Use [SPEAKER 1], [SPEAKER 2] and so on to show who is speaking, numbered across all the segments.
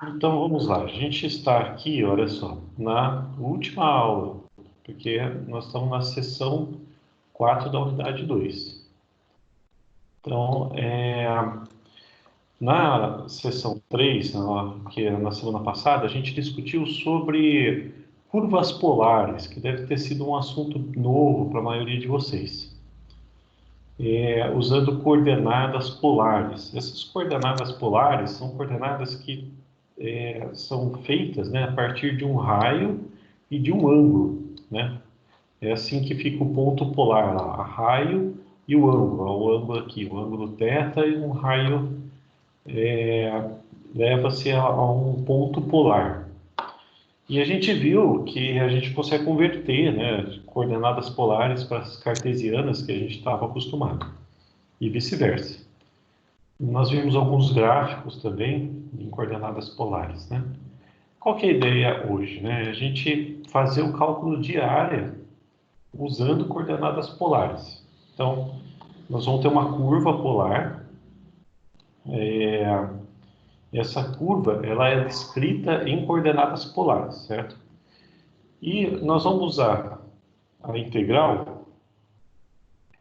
[SPEAKER 1] Então vamos lá, a gente está aqui, olha só, na última aula, porque nós estamos na sessão 4 da unidade 2. Então, na sessão 3, que é na semana passada, a gente discutiu sobre curvas polares, que deve ter sido um assunto novo para a maioria de vocês. Usando coordenadas polares. Essas coordenadas polares são coordenadas que são feitas, né, a partir de um raio e de um ângulo, né? É assim que fica o ponto polar lá, a raio e o ângulo. Ó, o ângulo aqui, o ângulo θ e um raio leva-se a um ponto polar. E a gente viu que a gente consegue converter, né, coordenadas polares para as cartesianas que a gente estava acostumado, e vice-versa. Nós vimos alguns gráficos também em coordenadas polares, né? Qual que é a ideia hoje, né? A gente fazer o cálculo de área usando coordenadas polares. Então, nós vamos ter uma curva polar. Essa curva, ela é descrita em coordenadas polares, certo? E nós vamos usar a integral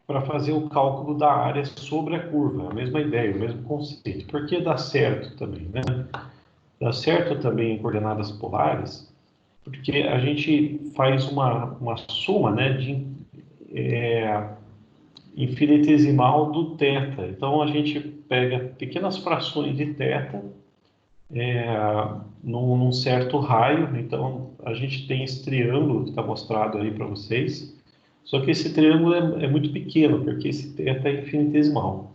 [SPEAKER 1] para fazer o cálculo da área sobre a curva, a mesma ideia, o mesmo conceito. Por que dá certo também, né? Dá certo também em coordenadas polares, porque a gente faz uma soma, né, de infinitesimal do θ. Então a gente pega pequenas frações de θ num certo raio. Então a gente tem esse triângulo que está mostrado aí para vocês. Só que esse triângulo é muito pequeno, porque esse θ é infinitesimal.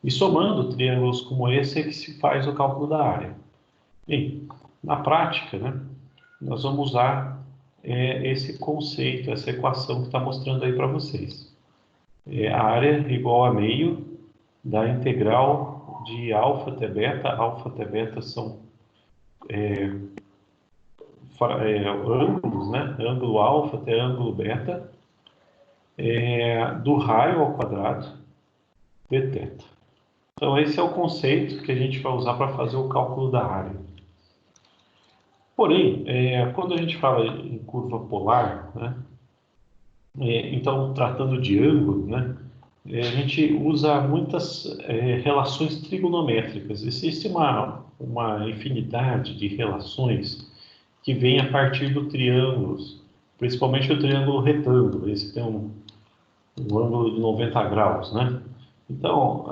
[SPEAKER 1] E somando triângulos como esse é que se faz o cálculo da área. Bem, na prática, né, nós vamos usar esse conceito, essa equação que está mostrando aí para vocês. A área igual a meio da integral de alfa até beta. Alfa até beta são ângulos, né? Ângulo alfa até ângulo beta, do raio ao quadrado de θ. Então, esse é o conceito que a gente vai usar para fazer o cálculo da área. Porém, quando a gente fala em curva polar, né? Então, tratando de ângulo, né? A gente usa muitas relações trigonométricas. Existe uma infinidade de relações que vêm a partir do triângulos, principalmente o triângulo retângulo. Esse tem um ângulo de 90 graus, né? Então,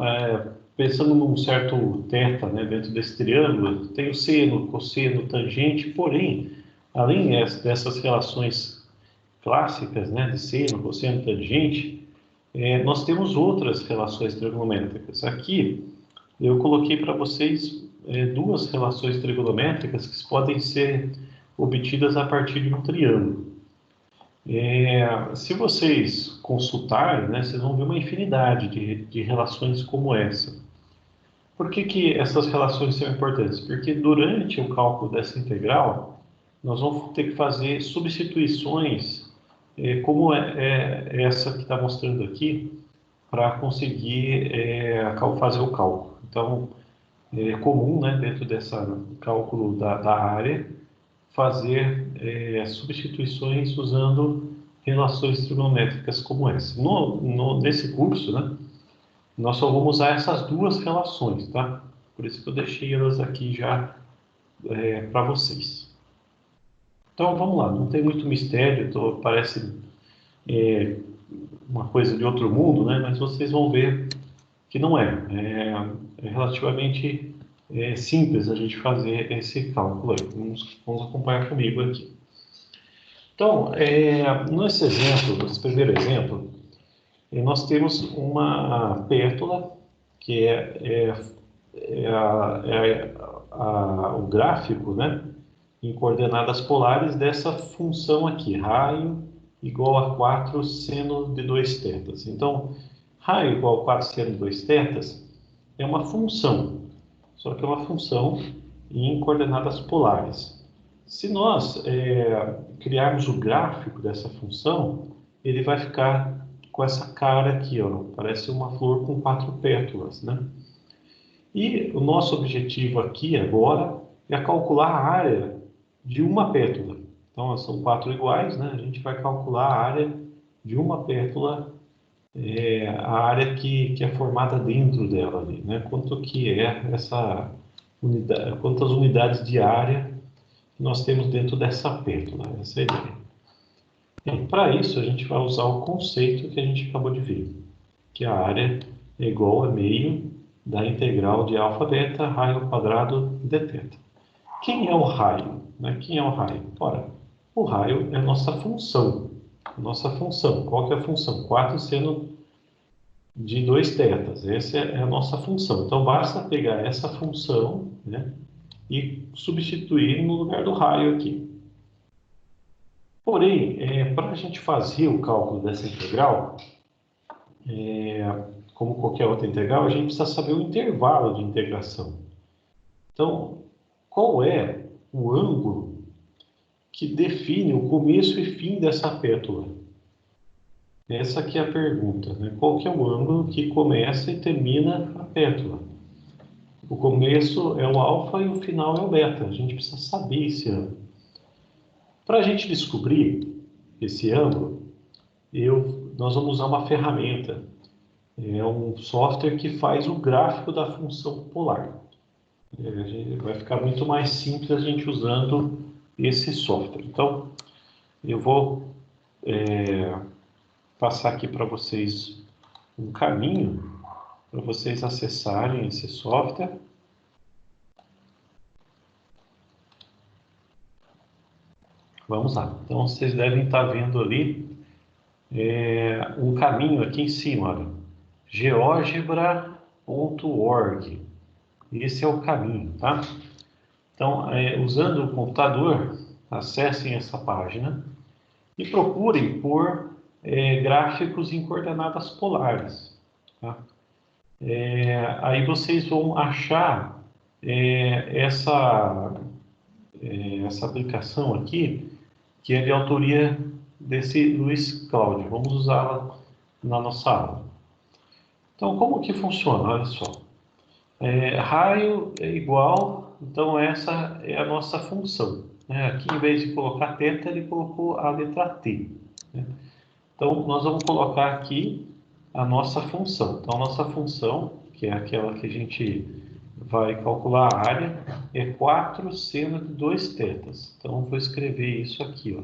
[SPEAKER 1] pensando num certo θ, né, dentro desse triângulo, tem o seno, cosseno, tangente, porém, além dessas relações clássicas, né, de seno, cosseno, tangente, nós temos outras relações trigonométricas. Aqui eu coloquei para vocês duas relações trigonométricas que podem ser obtidas a partir de um triângulo. Se vocês consultarem, né, vocês vão ver uma infinidade de relações como essa. Por que essas relações são importantes? Porque durante o cálculo dessa integral, nós vamos ter que fazer substituições, como essa que está mostrando aqui, para conseguir fazer o cálculo. Então, é comum, né, dentro desse cálculo da área, fazer substituições usando relações trigonométricas como essa. Nesse curso, né, nós só vamos usar essas duas relações, tá? Por isso que eu deixei elas aqui já para vocês. Então, vamos lá, não tem muito mistério, parece uma coisa de outro mundo, né? Mas vocês vão ver que não é. É relativamente simples a gente fazer esse cálculo aí. Vamos acompanhar comigo aqui. Então, nesse exemplo, nesse primeiro exemplo, nós temos uma pétala que o gráfico, né, em coordenadas polares dessa função aqui, raio igual a 4 seno de 2 tetas. Então, raio igual a 4 seno de 2 tetas é uma função, só que é uma função em coordenadas polares. Se nós criarmos o gráfico dessa função, ele vai ficar com essa cara aqui, ó, parece uma flor com 4 pétalas, né? E o nosso objetivo aqui agora é calcular a área de uma pétala. Então, são 4 iguais, né? A gente vai calcular a área de uma pétala, a área que é formada dentro dela ali, né? Quanto que é essa unidade, quantas unidades de área que nós temos dentro dessa pétala, essa é a ideia. Para isso, a gente vai usar o conceito que a gente acabou de ver, que a área é igual a meio da integral de alfa beta raio ao quadrado de θ. Quem é o raio? Né? Quem é o raio? Ora, o raio é a nossa função. Nossa função. Qual que é a função? 4 seno de 2 tetas. Essa é a nossa função. Então, basta pegar essa função, né, e substituir no lugar do raio aqui. Porém, para a gente fazer o cálculo dessa integral, como qualquer outra integral, a gente precisa saber o intervalo de integração. Então, qual é o ângulo que define o começo e fim dessa pétala? Essa aqui é a pergunta, né? Qual que é o ângulo que começa e termina a pétala? O começo é o alfa e o final é o beta. A gente precisa saber esse ângulo. Para a gente descobrir esse ângulo, nós vamos usar uma ferramenta. É um software que faz o gráfico da função polar. Vai ficar muito mais simples a gente usando esse software. Então, eu vou passar aqui para vocês um caminho para vocês acessarem esse software. Vamos lá. Então, vocês devem estar vendo ali um caminho aqui em cima, olha, geogebra.org. Esse é o caminho, tá? Então, usando o computador, acessem essa página e procurem por gráficos em coordenadas polares. Tá? Aí vocês vão achar essa aplicação aqui, que é de autoria desse Luiz Cláudio. Vamos usá-la na nossa aula. Então, como que funciona? Olha só. Raio é igual, então essa é a nossa função. Né? Aqui, em vez de colocar θ, ele colocou a letra T. Né? Então, nós vamos colocar aqui a nossa função. Então, a nossa função, que é aquela que a gente vai calcular a área, é 4 seno de 2 tetas. Então, vou escrever isso aqui, ó.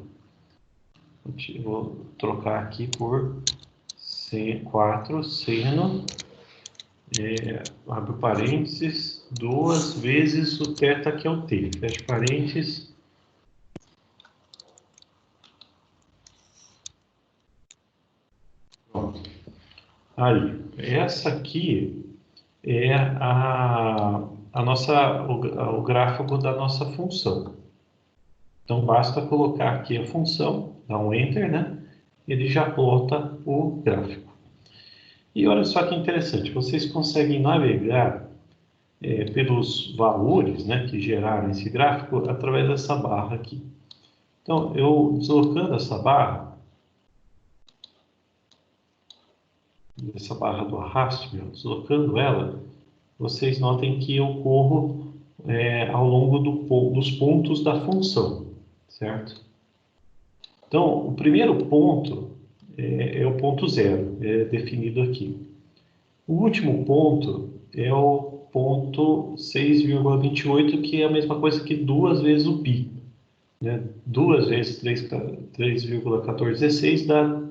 [SPEAKER 1] Vou trocar aqui por 4 seno, abre parênteses, 2 vezes o θ, que é o t. Fecha parênteses. Pronto. Aí, essa aqui é o gráfico da nossa função. Então, basta colocar aqui a função, dar um Enter, né? Ele já plota o gráfico. E olha só que interessante, vocês conseguem navegar pelos valores, né, que geraram esse gráfico através dessa barra aqui. Então, eu deslocando essa barra do arraste, deslocando ela, vocês notem que eu corro ao longo dos pontos da função, certo? Então, o primeiro ponto é o ponto zero, é definido aqui. O último ponto é o ponto 6,28, que é a mesma coisa que 2 vezes o π. Né? 2 vezes 3,1416 dá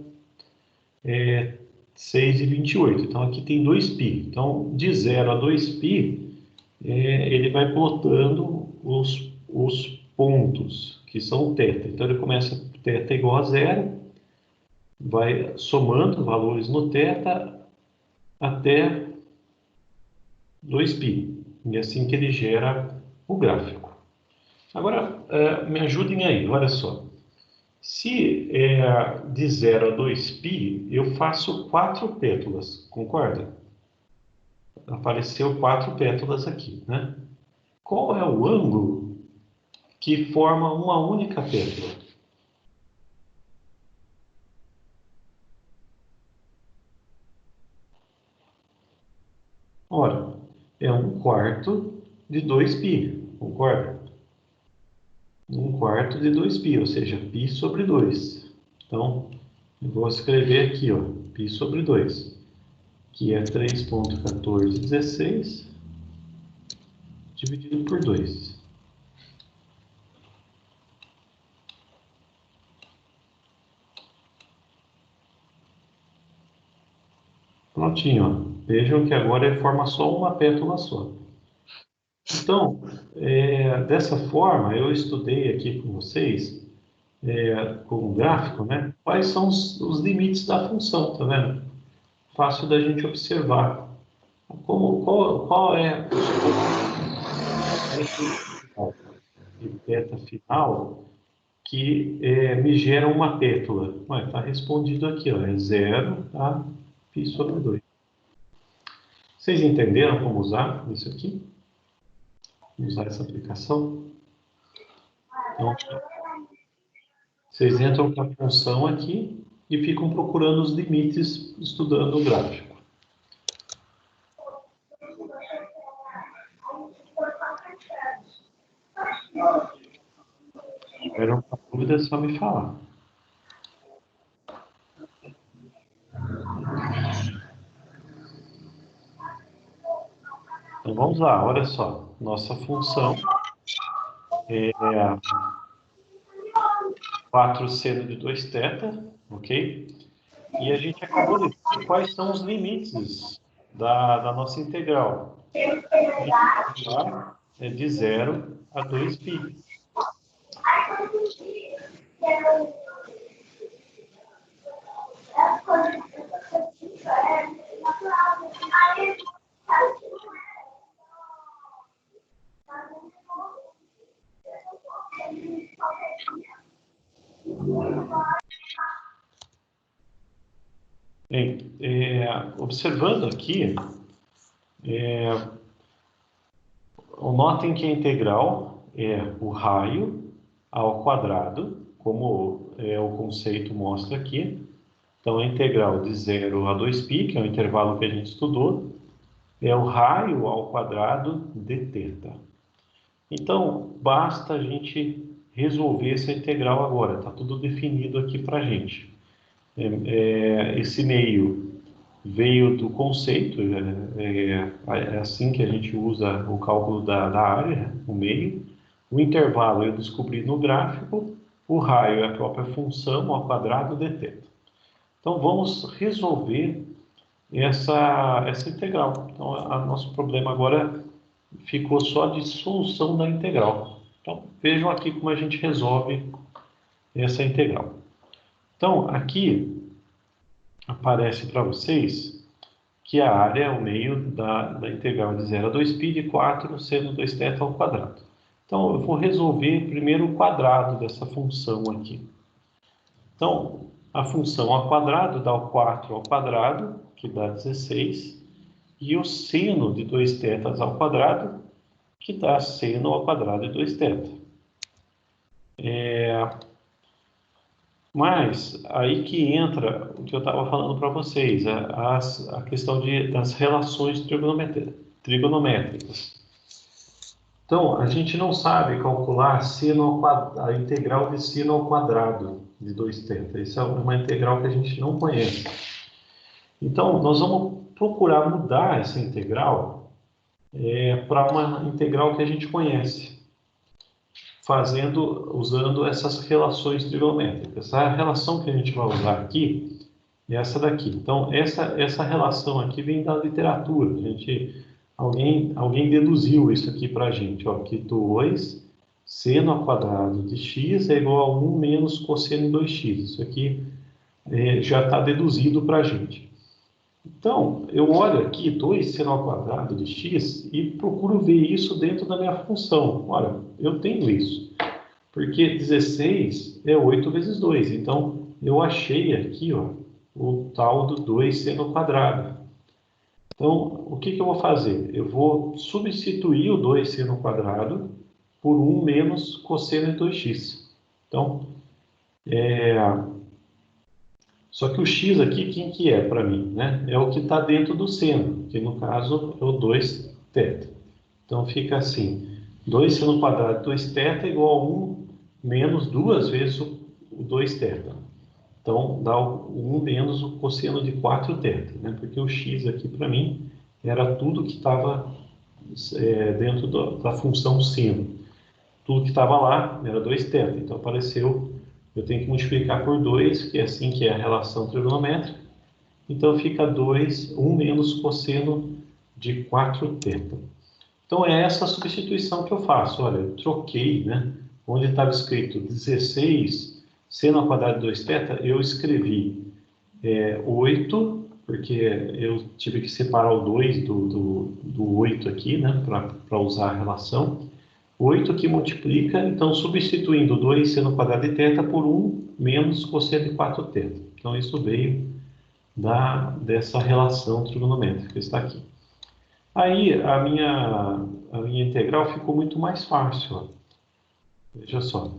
[SPEAKER 1] 6,28. Então, aqui tem 2π. Então, de 0 a 2π, ele vai plotando os pontos, que são o θ. Então, ele começa com θ igual a zero, vai somando valores no θ até 2π. E é assim que ele gera o gráfico. Agora, me ajudem aí, olha só. Se de 0 a 2π, eu faço 4 pétalas, concorda? Apareceu 4 pétalas aqui, né? Qual é o ângulo que forma uma única pétala? Ora, é 1/4 de 2π, concorda? 1/4 de 2π, ou seja, π sobre 2. Então, eu vou escrever aqui, ó, π sobre 2, que é 3,1416 dividido por 2. Prontinho, ó. Vejam que agora ele forma só uma pétala só. Então, dessa forma, eu estudei aqui com vocês, com o gráfico, né? Quais são os limites da função, tá vendo? Fácil da gente observar. Qual é esse beta final que me gera uma pétala? Está respondido aqui, ó, é 0 a π sobre 2. Vocês entenderam como usar isso aqui? Usar essa aplicação? Então, vocês entram com a função aqui e ficam procurando os limites estudando o gráfico. Se tiver alguma dúvida, é só me falar. Então vamos lá, olha só. Nossa função é 4 seno de 2θ, ok? E a gente acabou de ver quais são os limites da nossa integral. A integral é de 0 a 2π. Bem, observando aqui, notem que a integral é o raio ao quadrado, como o conceito mostra aqui. Então, a integral de 0 a 2π, que é o intervalo que a gente estudou, é o raio ao quadrado de θ. Então, basta a gente resolver essa integral agora, está tudo definido aqui para a gente. Esse meio veio do conceito, é assim que a gente usa o cálculo da área, o meio. O intervalo eu descobri no gráfico, o raio é a própria função ao quadrado de θ. Então, vamos resolver essa integral. Então, o nosso problema agora ficou só de solução da integral. Então, vejam aqui como a gente resolve essa integral. Então, aqui aparece para vocês que a área é o meio da integral de 0 a 2π de 4 seno 2θ ao quadrado. Então, eu vou resolver primeiro o quadrado dessa função aqui. Então, a função ao quadrado dá o 4 ao quadrado, que dá 16, e o seno de 2θ ao quadrado, que dá seno ao quadrado de 2θ. Mas aí que entra o que eu estava falando para vocês, a questão das relações trigonométricas. Então, a gente não sabe calcular a integral de seno ao quadrado de 2θ. Isso é uma integral que a gente não conhece. Então, nós vamos procurar mudar essa integral para uma integral que a gente conhece, usando essas relações trigonométricas. A relação que a gente vai usar aqui é essa daqui. Então, essa relação aqui vem da literatura. Alguém deduziu isso aqui para a gente, ó, que 2 seno ao quadrado de x é igual a 1 menos cosseno de 2x. Isso aqui já está deduzido para a gente. Então, eu olho aqui 2 seno ao quadrado de x e procuro ver isso dentro da minha função. Olha, eu tenho isso, porque 16 é 8 vezes 2. Então, eu achei aqui, ó, o tal do 2 seno ao quadrado. Então, o que eu vou fazer? Eu vou substituir o 2 seno ao quadrado por 1 menos cosseno de 2x. Então, só que o x aqui, quem que é para mim? Né? É o que está dentro do seno, que no caso é o 2θ. Então, fica assim, 2 seno ao quadrado de 2θ igual a 1 menos 2 vezes o 2θ. Então, dá o 1 menos o cosseno de 4θ, né? Porque o x aqui, para mim, era tudo que estava dentro da função seno. Tudo que estava lá era 2θ. Então, apareceu, eu tenho que multiplicar por 2, que é assim que é a relação trigonométrica. Então, fica 1 menos cosseno de 4θ. Então, é essa substituição que eu faço. Olha, eu troquei, né? Onde estava escrito 16 seno ao quadrado de 2θ, eu escrevi 8, porque eu tive que separar o 2 do 8 aqui, né? Para usar a relação. 8 que multiplica, então substituindo 2 seno ao quadrado de θ por 1 menos cosseno de 4θ. Então, isso veio dessa relação trigonométrica que está aqui. Aí a minha integral ficou muito mais fácil. Ó. Veja só.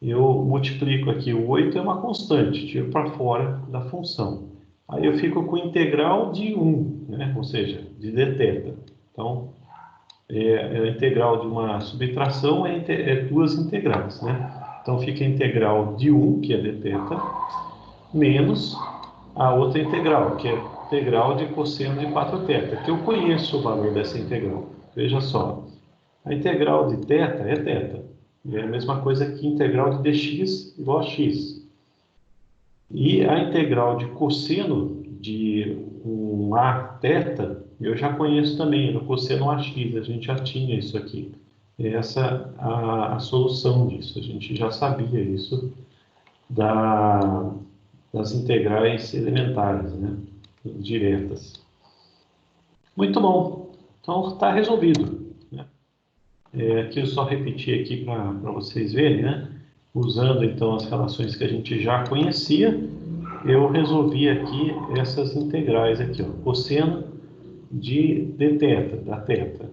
[SPEAKER 1] Eu multiplico aqui, o 8 é uma constante, tiro para fora da função. Aí eu fico com integral de 1, né? Ou seja, de dθ. Então, a integral de uma subtração é duas integrais, né? Então fica a integral de 1, que é dθ, menos a outra integral, que é a integral de cosseno de 4θ, que eu conheço o valor dessa integral. Veja só, a integral de θ é θ. É a mesma coisa que integral de dx igual a x. E a integral de cosseno de um aθ, eu já conheço também, no cosseno ax, a gente já tinha isso aqui. Essa é a solução disso, a gente já sabia isso das integrais elementares, né? Diretas. Muito bom. Então está resolvido. Né? Aqui eu só repeti aqui para vocês verem, né? Usando então as relações que a gente já conhecia, eu resolvi aqui essas integrais aqui, ó. Cosseno de dθ, da θ.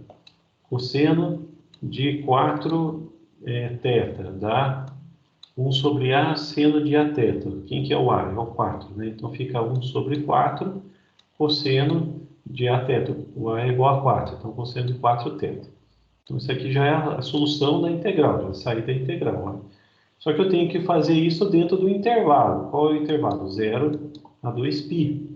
[SPEAKER 1] Cosseno de 4θ, dá 1 sobre A seno de Aθ. Quem que é o A? É o 4, né? Então fica 1 sobre 4 cosseno de Aθ. O A é igual a 4, então cosseno de 4θ. Então isso aqui já é a solução da integral, já saí da integral. Ó. Só que eu tenho que fazer isso dentro do intervalo. Qual é o intervalo? 0 a 2π.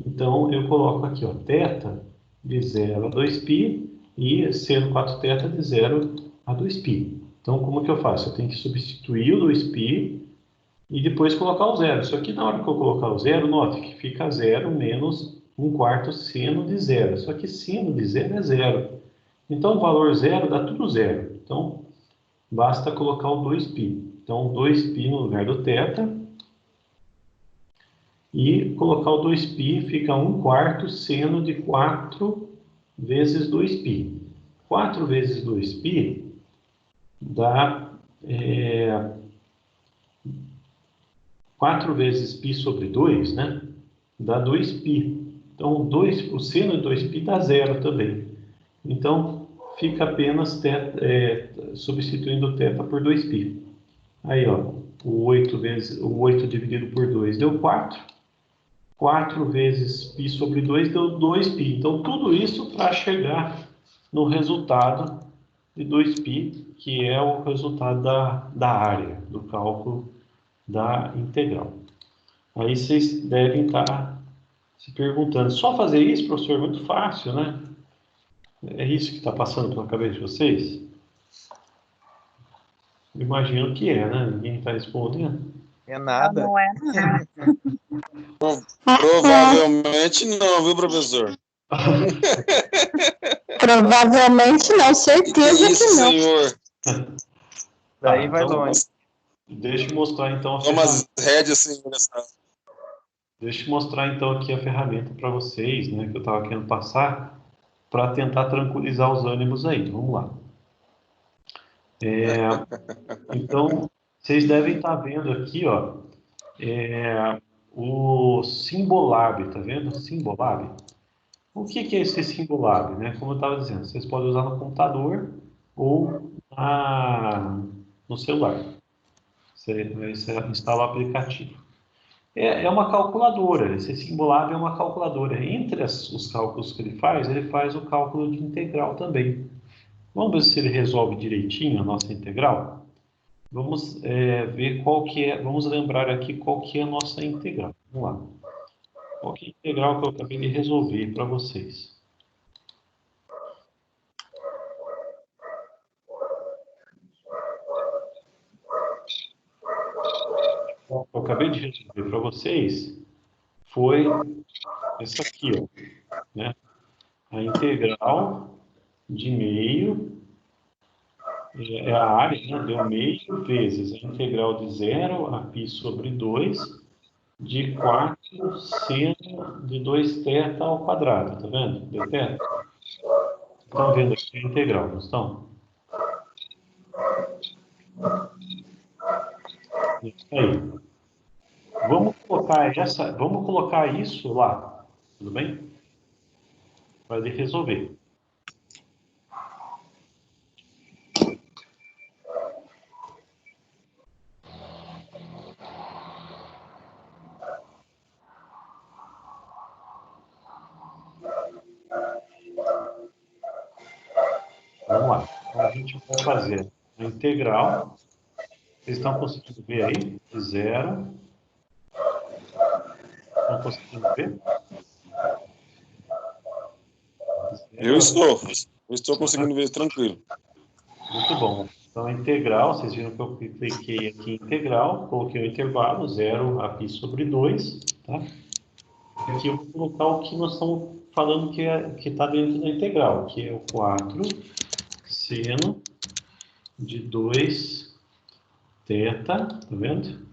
[SPEAKER 1] Então eu coloco aqui, ó, θ de 0 a 2π e seno 4θ de 0 a 2π. Então, como que eu faço? Eu tenho que substituir o 2π e depois colocar o zero. Só que na hora que eu colocar o zero, note que fica 0 menos 1/4 seno de zero. Só que seno de zero é zero. Então, o valor zero dá tudo zero. Então, basta colocar o 2π. Então, 2π no lugar do θ. E colocar o 2π fica 1/4 seno de 4 vezes 2π. 4 vezes 2π dá 4 vezes π sobre 2, né? Dá 2π. Então, o seno de 2π dá zero também. Então, fica apenas substituindo o θ por 2π. Aí, ó, o 8 dividido por 2 deu 4. 4 vezes π sobre 2 deu 2π. Então, tudo isso para chegar no resultado de 2π, que é o resultado da área, do cálculo da integral. Aí vocês devem estar se perguntando, só fazer isso, professor, é muito fácil, né? É isso que está passando pela cabeça de vocês? Eu imagino que é, né? Ninguém está respondendo.
[SPEAKER 2] É nada.
[SPEAKER 3] Não é nada.
[SPEAKER 4] Provavelmente não, viu, professor?
[SPEAKER 3] Provavelmente não, certeza
[SPEAKER 4] Isso,
[SPEAKER 3] que não.
[SPEAKER 4] senhor.
[SPEAKER 2] Daí vai
[SPEAKER 1] então,
[SPEAKER 2] longe.
[SPEAKER 1] Deixa eu mostrar então a
[SPEAKER 4] Toma
[SPEAKER 1] ferramenta.
[SPEAKER 4] as rédeas, senhor.
[SPEAKER 1] Deixa eu mostrar então aqui a ferramenta para vocês, né, que eu estava querendo passar, para tentar tranquilizar os ânimos aí. Vamos lá. Então, vocês devem estar vendo aqui, ó, o Symbolab, tá vendo? Symbolab. O que é esse Symbolab, né? Como eu estava dizendo, vocês podem usar no computador ou no celular. Você instala o aplicativo. É uma calculadora, esse Symbolab é uma calculadora. Entre os cálculos que ele faz o cálculo de integral também. Vamos ver se ele resolve direitinho a nossa integral? Vamos ver qual que é, vamos lembrar aqui qual que é a nossa integral. Vamos lá. Qual que é a integral que eu acabei de resolver para vocês? O que eu acabei de resolver para vocês foi essa aqui, ó, né? A integral de meio, é a área, né? Deu meio vezes a integral de 0 a π sobre 2 de 4 seno de 2θ ao quadrado, tá vendo? Dθ. Estão vendo aqui a integral, não estão? Isso aí. Vamos colocar isso lá, tudo bem? Para ele resolver. Vamos lá. Então, a gente vai fazer a integral. Vocês estão conseguindo ver aí? De 0. Estão conseguindo ver?
[SPEAKER 4] Eu estou conseguindo ver tranquilo.
[SPEAKER 1] Muito bom. Então, a integral, vocês viram que eu cliquei aqui em integral, coloquei o intervalo, 0 a π sobre 2, tá? Aqui eu vou colocar o que nós estamos falando que está dentro da integral, que é o 4 seno de 2 θ, tá vendo?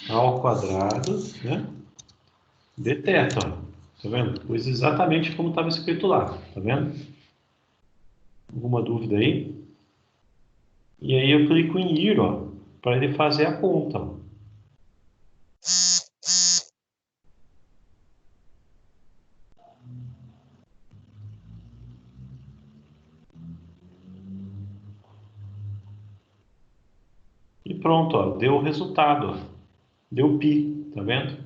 [SPEAKER 1] Ao quadrado, né? Dθ, ó. Tá vendo? Pois exatamente como estava escrito lá, tá vendo? Alguma dúvida aí? E aí eu clico em ir, ó, para ele fazer a conta, ó. E pronto, ó, deu o resultado, ó. Deu π, tá vendo?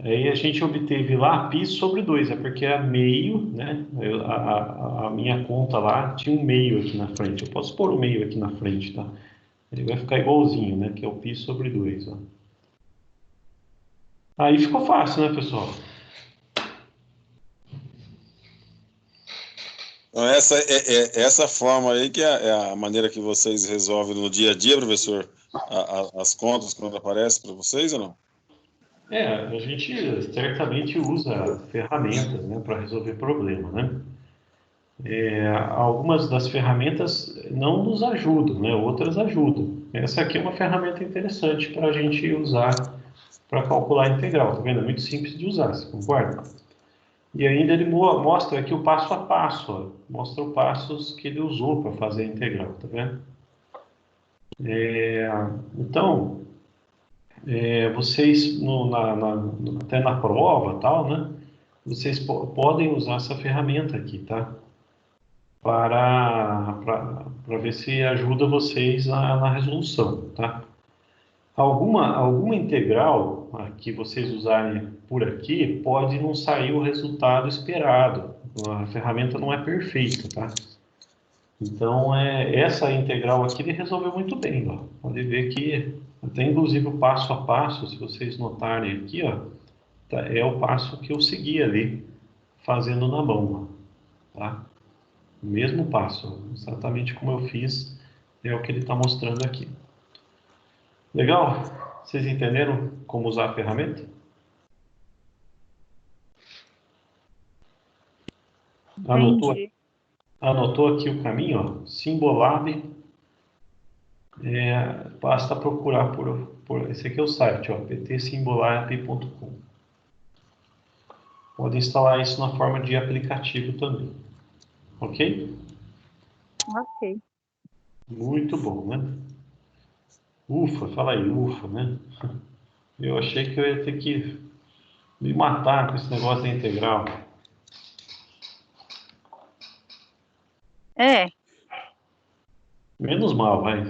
[SPEAKER 1] Aí a gente obteve lá π sobre 2, é porque é meio, né? A minha conta lá tinha um meio aqui na frente. Eu posso pôr o meio aqui na frente, tá? Ele vai ficar igualzinho, né? Que é o π sobre 2, ó. Aí ficou fácil, né, pessoal?
[SPEAKER 4] Então, essa forma aí que é a maneira que vocês resolvem no dia a dia, professor, as contas quando aparecem para vocês ou não?
[SPEAKER 1] A gente certamente usa ferramentas, né, para resolver problema, né? Algumas das ferramentas não nos ajudam, né? Outras ajudam. Essa aqui é uma ferramenta interessante para a gente usar para calcular a integral, tá vendo? É muito simples de usar, você concorda? E ainda ele mostra aqui o passo a passo, ó. Mostra os passos que ele usou para fazer a integral, tá vendo? Então, vocês, até na prova, tal, né? Vocês podem usar essa ferramenta aqui, tá? Para ver se ajuda vocês na resolução, tá? Alguma integral que vocês usarem por aqui pode não sair o resultado esperado. A ferramenta não é perfeita, tá? Então, essa integral aqui ele resolveu muito bem, ó. Pode ver que até inclusive o passo a passo, se vocês notarem aqui, ó, é o passo que eu segui ali, fazendo na mão, ó, tá? O mesmo passo, exatamente como eu fiz, é o que ele está mostrando aqui. Legal? Vocês entenderam como usar a ferramenta?
[SPEAKER 3] Entendi.
[SPEAKER 1] Anotou aqui o caminho, ó? Simbolab, basta procurar esse aqui é o site, ó, ptsimbolab.com. Pode instalar isso na forma de aplicativo também. Ok?
[SPEAKER 3] Ok.
[SPEAKER 1] Muito bom, né? Ufa, fala aí, ufa, né? Eu achei que eu ia ter que me matar com esse negócio da integral.
[SPEAKER 3] É,
[SPEAKER 1] Menos mal, vai.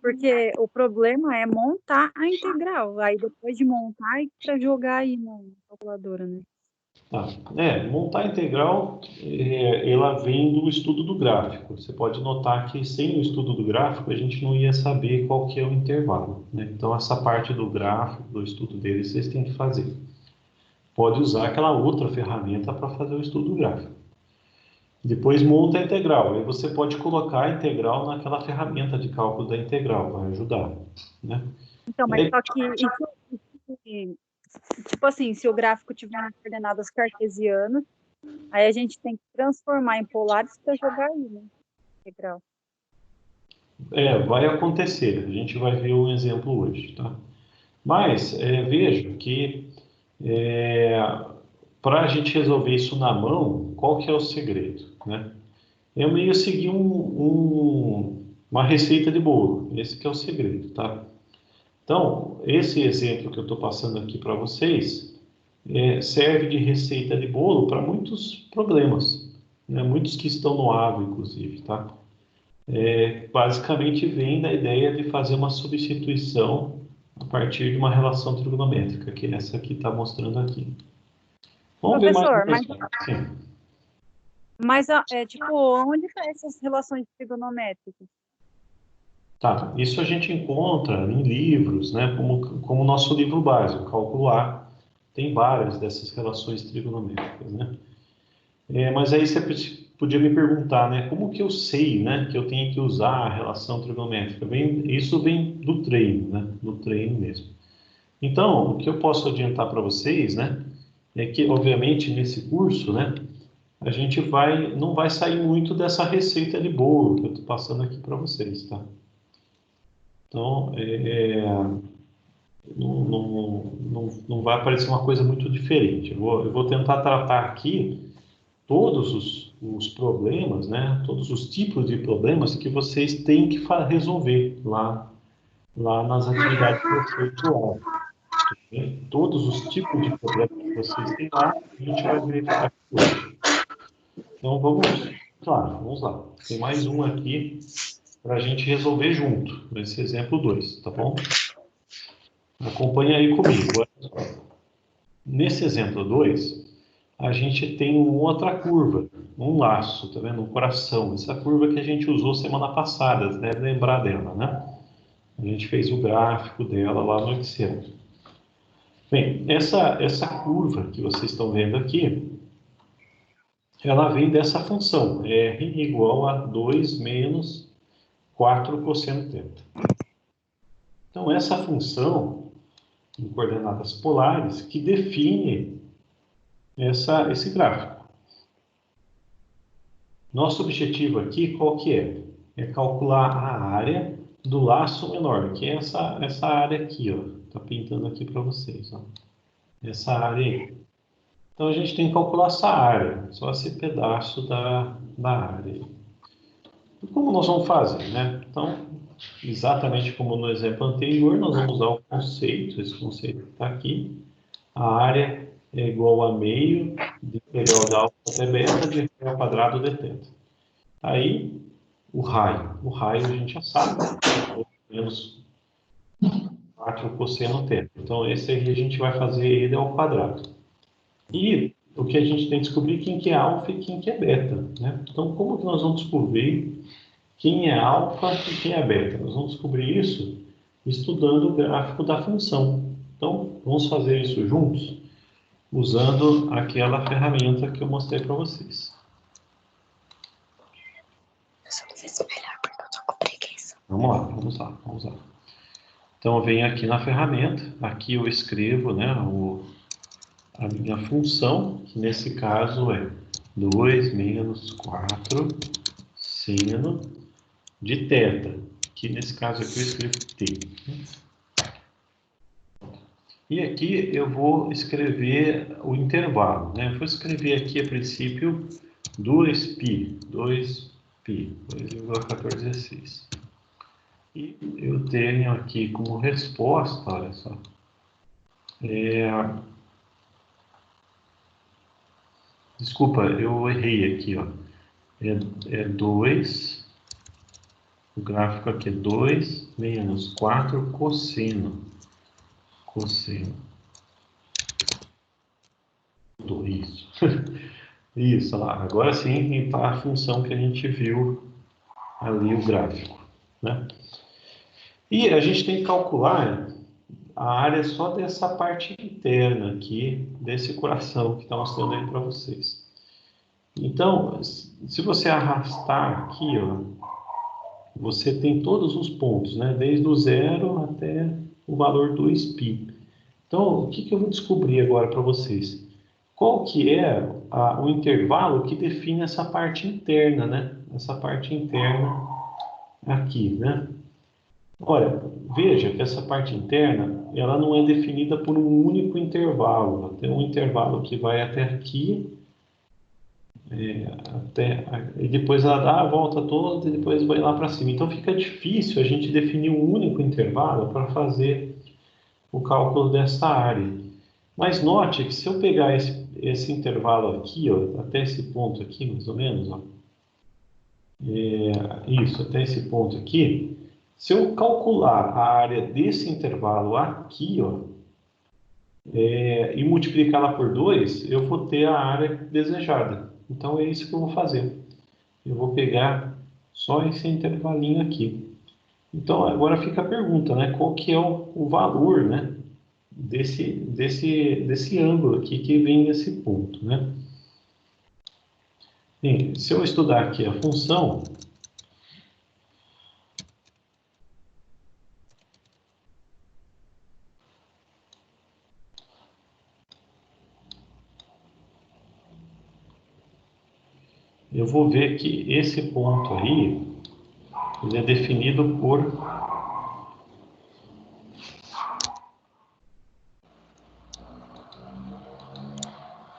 [SPEAKER 3] porque o problema é montar a integral. Aí depois de montar, é para jogar aí na calculadora, né?
[SPEAKER 1] Tá. Montar integral, ela vem do estudo do gráfico. Você pode notar que sem o estudo do gráfico, a gente não ia saber qual que é o intervalo, né? Então, essa parte do gráfico, do estudo dele, vocês têm que fazer. Pode usar aquela outra ferramenta para fazer o estudo gráfico. Depois monta a integral. Aí você pode colocar a integral naquela ferramenta de cálculo da integral, vai ajudar, né?
[SPEAKER 3] Então, mas só que isso, tipo assim, se o gráfico tiver coordenadas cartesianas, aí a gente tem que transformar em polares para jogar aí, né? Integral.
[SPEAKER 1] Vai acontecer. A gente vai ver um exemplo hoje, tá? Mas veja que para a gente resolver isso na mão, qual que é o segredo, né? Eu meio segui uma receita de bolo. Esse que é o segredo, tá? Então, esse exemplo que eu estou passando aqui para vocês serve de receita de bolo para muitos problemas, né? Muitos que estão no AVE, inclusive, tá? Basicamente vem da ideia de fazer uma substituição a partir de uma relação trigonométrica, que é essa que está mostrando aqui. Vamos ver mais um
[SPEAKER 3] Professor,
[SPEAKER 1] exemplo. Sim.
[SPEAKER 3] mas tipo, onde estão essas relações trigonométricas?
[SPEAKER 1] Tá, isso a gente encontra em livros, né, como o nosso livro básico, Cálculo A, tem várias dessas relações trigonométricas, né? Mas aí você podia me perguntar, né, como que eu sei, né, que eu tenho que usar a relação trigonométrica? Isso vem do treino, né, do treino mesmo. Então, o que eu posso adiantar para vocês, né, é que, obviamente, nesse curso, né, a gente não vai sair muito dessa receita de bolo que eu estou passando aqui para vocês, tá? Então, não vai aparecer uma coisa muito diferente. Eu vou tentar tratar aqui todos os problemas, né? Todos os tipos de problemas que vocês têm que resolver lá nas atividades conceituais. Todos os tipos de problemas que vocês têm lá, a gente vai verificar aqui hoje. Então, vamos lá. Tem mais um aqui para a gente resolver junto, nesse exemplo 2, tá bom? Acompanha aí comigo. Nesse exemplo 2, a gente tem uma outra curva, um laço, tá vendo? Um coração. Essa curva que a gente usou semana passada, você deve lembrar dela, né? A gente fez o gráfico dela lá no Excel. Bem, essa curva que vocês estão vendo aqui, ela vem dessa função, R igual a 2 menos 4 cosseno θ. Então, essa função em coordenadas polares que define esse gráfico. Nosso objetivo aqui, qual que é? É calcular a área do laço menor, que é essa área aqui, ó. Tá pintando aqui para vocês, ó. Essa área aí. Então, a gente tem que calcular essa área, só esse pedaço da área. E como nós vamos fazer, né? Então, exatamente como no exemplo anterior, nós vamos usar o conceito, esse conceito que está aqui. A área é igual a meio de integral da alfa até beta de r ao quadrado de θ. Aí, o raio. O raio a gente já sabe, menos 4 cosseno θ. Então, esse aí a gente vai fazer ele ao quadrado. E o que a gente tem que descobrir quem que é alfa e quem que é beta, né? Então, como que nós vamos descobrir quem é alfa e quem é beta? Nós vamos descobrir isso estudando o gráfico da função. Então, vamos fazer isso juntos, usando aquela ferramenta que eu mostrei para vocês. Vamos lá. Então, eu venho aqui na ferramenta, aqui eu escrevo, né, a minha função, que nesse caso é 2 menos 4 seno de θ, que nesse caso aqui eu escrevo t. E aqui eu vou escrever o intervalo, né? Eu vou escrever aqui a princípio 2π, 2,1416. E eu tenho aqui como resposta, olha só, desculpa, eu errei aqui, ó. É 2, o gráfico aqui é 2 menos 4 cosseno 2. Isso. Isso, olha lá. Agora sim está a função que a gente viu ali, o gráfico, né? E a gente tem que calcular a área só dessa parte interna aqui, desse coração que está mostrando aí para vocês. Então, se você arrastar aqui, ó, você tem todos os pontos, né? Desde o 0 até o valor 2π. Então, o que eu vou descobrir agora para vocês? Qual que é o intervalo que define essa parte interna, né? Essa parte interna aqui, né? Olha, veja que essa parte interna, ela não é definida por um único intervalo. Ela tem um intervalo que vai até aqui, e depois ela dá a volta toda e depois vai lá para cima. Então fica difícil a gente definir um único intervalo para fazer o cálculo dessa área. Mas note que se eu pegar esse intervalo aqui, ó, até esse ponto aqui, mais ou menos, ó, isso, até esse ponto aqui, se eu calcular a área desse intervalo aqui, ó, e multiplicá-la por 2, eu vou ter a área desejada. Então é isso que eu vou fazer. Eu vou pegar só esse intervalinho aqui. Então agora fica a pergunta, né? Qual que é o valor, né, desse ângulo aqui que vem nesse ponto, né? Bem, se eu estudar aqui a função, eu vou ver que esse ponto aí, ele é definido por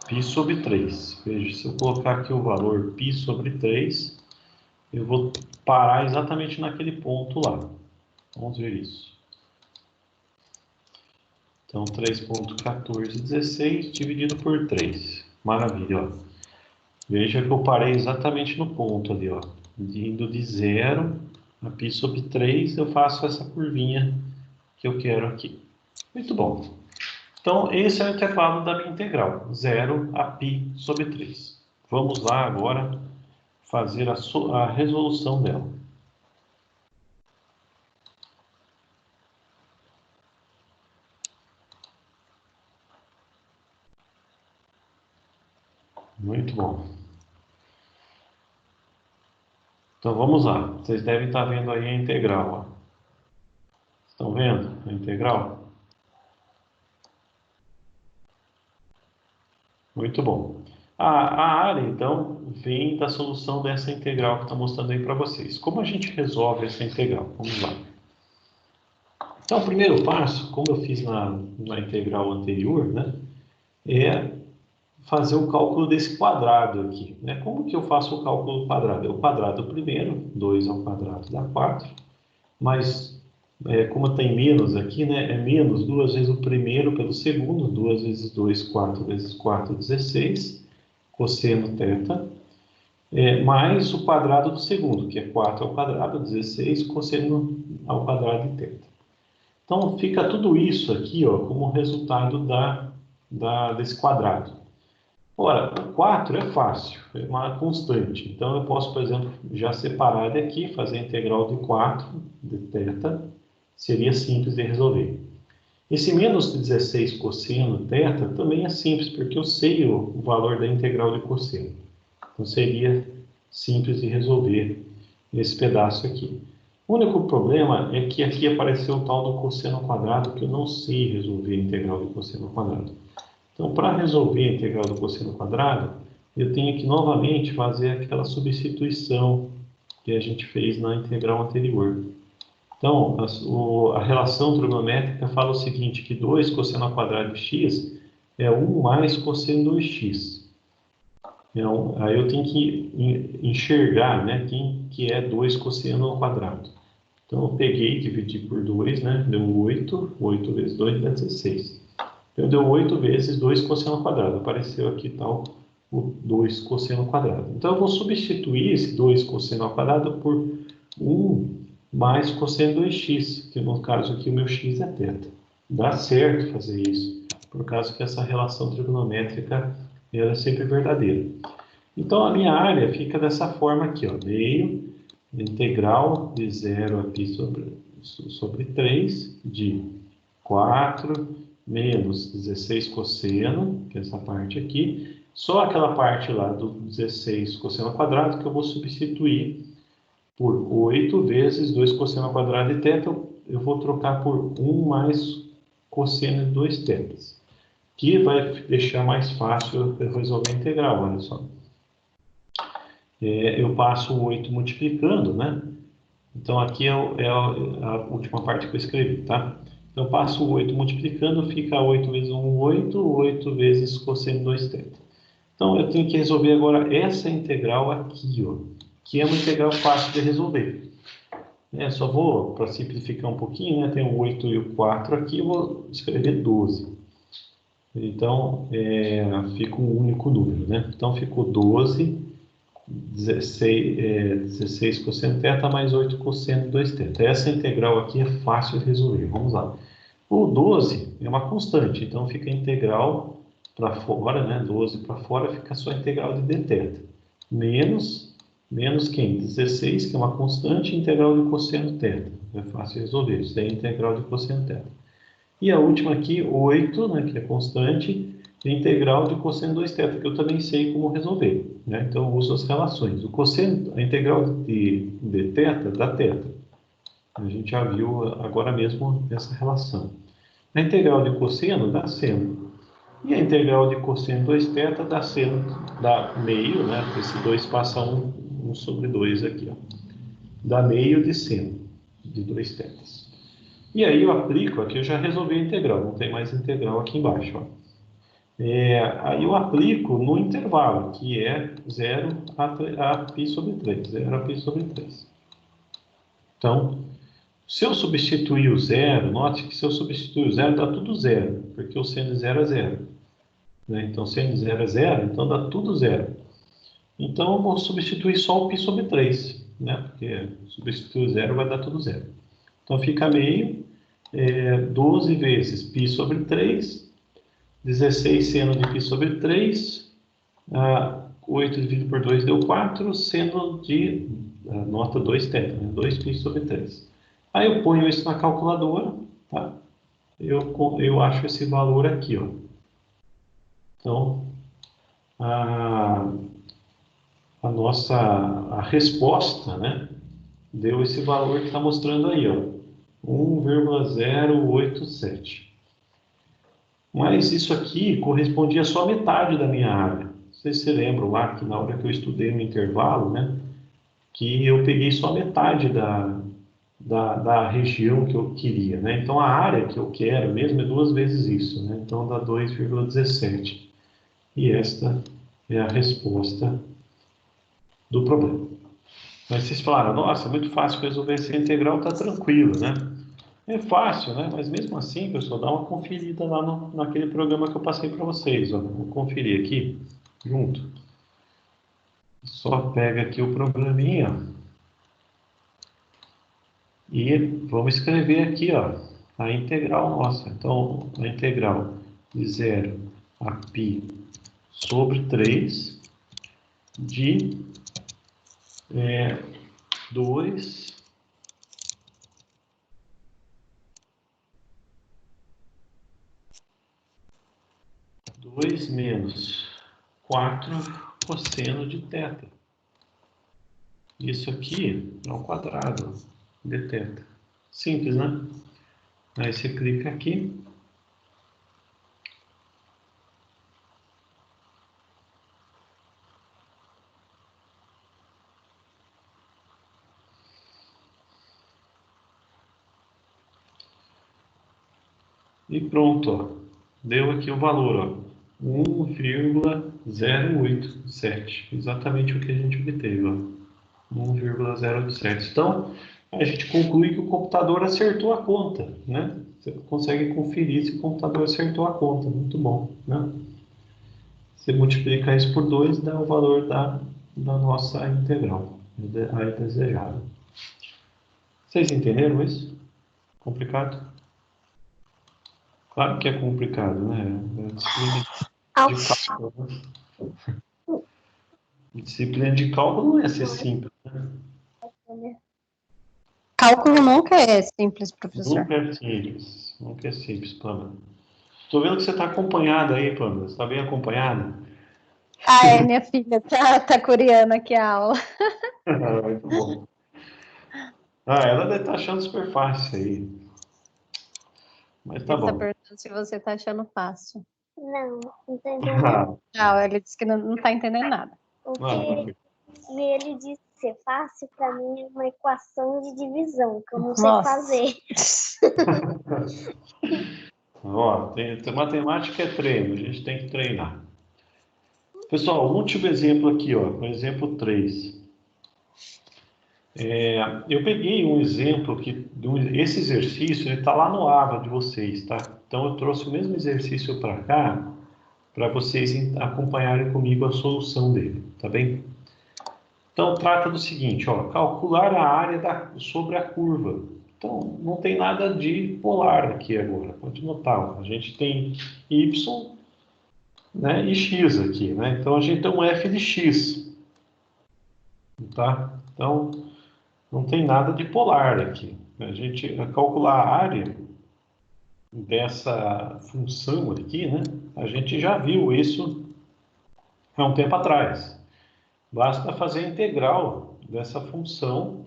[SPEAKER 1] π sobre 3. Veja, se eu colocar aqui o valor π sobre 3, eu vou parar exatamente naquele ponto lá. Vamos ver isso. Então, 3,1416 dividido por 3. Maravilha, ó. Veja que eu parei exatamente no ponto ali, ó. Indo de 0 a π sobre 3, eu faço essa curvinha que eu quero aqui. Muito bom. Então, esse é o intervalo da minha integral, 0 a π sobre 3. Vamos lá agora fazer a resolução dela. Muito bom. Então, vamos lá. Vocês devem estar vendo aí a integral, ó. Estão vendo a integral? Muito bom. A área, então, vem da solução dessa integral que está mostrando aí para vocês. Como a gente resolve essa integral? Vamos lá. Então, o primeiro passo, como eu fiz na integral anterior, né, é fazer o cálculo desse quadrado aqui, né? Como que eu faço o cálculo do quadrado? É o quadrado primeiro, 2 ao quadrado dá 4, mas como tem menos aqui, né, é menos 2 vezes o primeiro pelo segundo, 2 vezes 2, 4 vezes 4, 16, cosseno θ, mais o quadrado do segundo, que é 4 ao quadrado, 16, cosseno ao quadrado de θ. Então, fica tudo isso aqui, ó, como resultado desse quadrado. Ora, o 4 é fácil, é uma constante. Então, eu posso, por exemplo, já separar ele aqui, fazer a integral de 4 de θ, seria simples de resolver. Esse menos 16 cosseno θ também é simples, porque eu sei o valor da integral de cosseno. Então, seria simples de resolver esse pedaço aqui. O único problema é que aqui apareceu o tal do cosseno ao quadrado, que eu não sei resolver a integral de cosseno ao quadrado. Então, para resolver a integral do cosseno ao quadrado, eu tenho que novamente fazer aquela substituição que a gente fez na integral anterior. Então, a relação trigonométrica fala o seguinte, que 2 cosseno ao quadrado de x é 1 mais cosseno de x. Então, aí eu tenho que enxergar, né, que é 2 cosseno ao quadrado. Então, eu peguei, dividi por 2, né, deu 8, 8 vezes 2 dá 16. Então, deu 8 vezes 2 cosseno ao quadrado. Apareceu aqui tal o 2 cosseno ao quadrado. Então, eu vou substituir esse 2 cosseno ao quadrado por 1 mais cosseno de x, que no caso aqui o meu x é θ. Dá certo fazer isso, por causa que essa relação trigonométrica ela é sempre verdadeira. Então, a minha área fica dessa forma aqui, ó, meio integral de 0 a π sobre 3 de 4 menos 16 cosseno, que é essa parte aqui, só aquela parte lá do 16 cosseno ao quadrado que eu vou substituir por 8 vezes 2 cosseno ao quadrado de θ, eu vou trocar por 1 mais cosseno de 2 θ, que vai deixar mais fácil eu resolver a integral, olha só. Eu passo o 8 multiplicando, né? Então, aqui é a última parte que eu escrevi, tá? Então, eu passo o 8 multiplicando, fica 8 vezes 1, 8, 8 vezes cosseno de 2θ. Então, eu tenho que resolver agora essa integral aqui, ó, que é uma integral fácil de resolver. Só vou, para simplificar um pouquinho, né? Tem o 8 e o 4 aqui, eu vou escrever 12. Então, fica um único número, né? Então, ficou 12... 16 cosseno θ mais 8 cosseno de 2θ. Essa integral aqui é fácil de resolver. Vamos lá. O 12 é uma constante, então fica a integral para fora, né? 12 para fora, fica só a integral de dθ. Menos quem? 16, que é uma constante, integral de cosseno θ. É fácil de resolver. Isso é a integral de cosseno θ. E a última aqui, 8, né? Que é constante, integral de cosseno de 2θ, que eu também sei como resolver, né? Então, eu uso as relações. O cosseno, a integral de θ dá θ. A gente já viu agora mesmo essa relação. A integral de cosseno dá seno. E a integral de cosseno de 2θ dá seno, dá meio, né? Esse 2 passa 1 sobre 2 aqui, ó. Dá meio de seno de 2θ. E aí eu aplico, aqui eu já resolvi a integral, não tem mais integral aqui embaixo, ó. Aí eu aplico no intervalo, que é 0 a π sobre 3. 0 a π sobre 3. Então, se eu substituir o zero, note que se eu substituir o zero, dá tudo zero, porque o seno de 0 é 0. Né? Então, seno de 0 é 0, então dá tudo zero. Então, eu vou substituir só o π sobre 3, né? Porque substituir o zero vai dar tudo zero. Então, fica meio 12 vezes π sobre 3, 16 seno de π sobre 3, 8 dividido por 2 deu 4, seno de, nota 2θ, né? 2π sobre 3. Aí eu ponho isso na calculadora, tá? Eu acho esse valor aqui, ó. Então, a resposta, né, deu esse valor que está mostrando aí, ó, 1,087. Mas isso aqui correspondia só a metade da minha área. Não sei se você lembra lá que na hora que eu estudei no intervalo, né, que eu peguei só a metade da região que eu queria, né? Então a área que eu quero mesmo é 2 vezes isso, né? Então dá 2,17. E esta é a resposta do problema. Mas vocês falaram, nossa, é muito fácil resolver essa integral, tá tranquilo, né? É fácil, né? Mas mesmo assim, pessoal, dá uma conferida lá naquele programa que eu passei para vocês. Ó. Vou conferir aqui, junto. Só pega aqui o programinha. E vamos escrever aqui, ó, a integral nossa. Então, a integral de 0 a π sobre 3 de 2 menos 4 cosseno de θ. Isso aqui é ao quadrado de θ. Simples, né? Aí você clica aqui. E pronto, ó. Deu aqui o valor, ó. 1,087. Exatamente o que a gente obteve, ó. 1,087. Então, a gente conclui que o computador acertou a conta, né? Você consegue conferir se o computador acertou a conta. Muito bom, né? Você multiplica isso por 2, dá o valor da nossa integral, a desejada. Vocês entenderam isso? Complicado? Claro que é complicado, né? É disciplina de cálculo, né? Disciplina de cálculo não é ser simples.
[SPEAKER 5] Cálculo nunca é simples, professor.
[SPEAKER 1] Nunca é simples. Nunca é simples, Pamela. Estou vendo que você está acompanhada aí, Pamela. Você está bem acompanhada?
[SPEAKER 5] Ah, é, minha filha tá coreana aqui a aula.
[SPEAKER 1] Muito bom. Ela deve estar achando super fácil isso aí. Mas tá
[SPEAKER 5] Ele tá
[SPEAKER 1] bom.
[SPEAKER 5] perguntando se você tá achando fácil.
[SPEAKER 6] Não entendeu.
[SPEAKER 1] Ah,
[SPEAKER 5] Não, ele disse que não tá entendendo nada.
[SPEAKER 6] O
[SPEAKER 1] perfeito.
[SPEAKER 6] que ele disse ser fácil, para mim, é uma equação de divisão, que eu não sei
[SPEAKER 5] Nossa.
[SPEAKER 6] fazer.
[SPEAKER 1] Ó, matemática é treino, a gente tem que treinar. Pessoal, o último exemplo aqui, ó, o exemplo 3. Eu peguei um exemplo que esse exercício ele está lá no AVA de vocês, tá? Então eu trouxe o mesmo exercício para cá para vocês acompanharem comigo a solução dele, tá bem? Então trata do seguinte, ó, calcular a área sobre a curva. Então não tem nada de polar aqui agora. Pode notar, ó, a gente tem y, né, e x aqui, né? Então a gente tem um f de x, tá? Então não tem nada de polar aqui. A gente calcular a área dessa função aqui, né? A gente já viu isso há um tempo atrás. Basta fazer a integral dessa função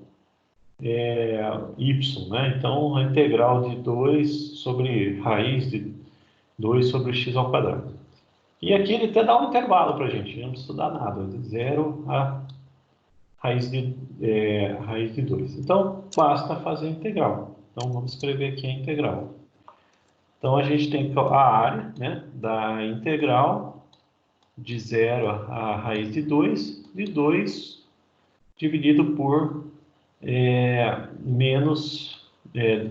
[SPEAKER 1] y, né? Então, a integral de 2 sobre raiz de 2 sobre x ao quadrado. E aqui ele até dá um intervalo para a gente, não precisa estudar nada, de 0 a raiz de 2. Então, basta fazer a integral. Então, vamos escrever aqui a integral. Então, a gente tem a área, né, da integral de 0 a raiz de 2 dividido por menos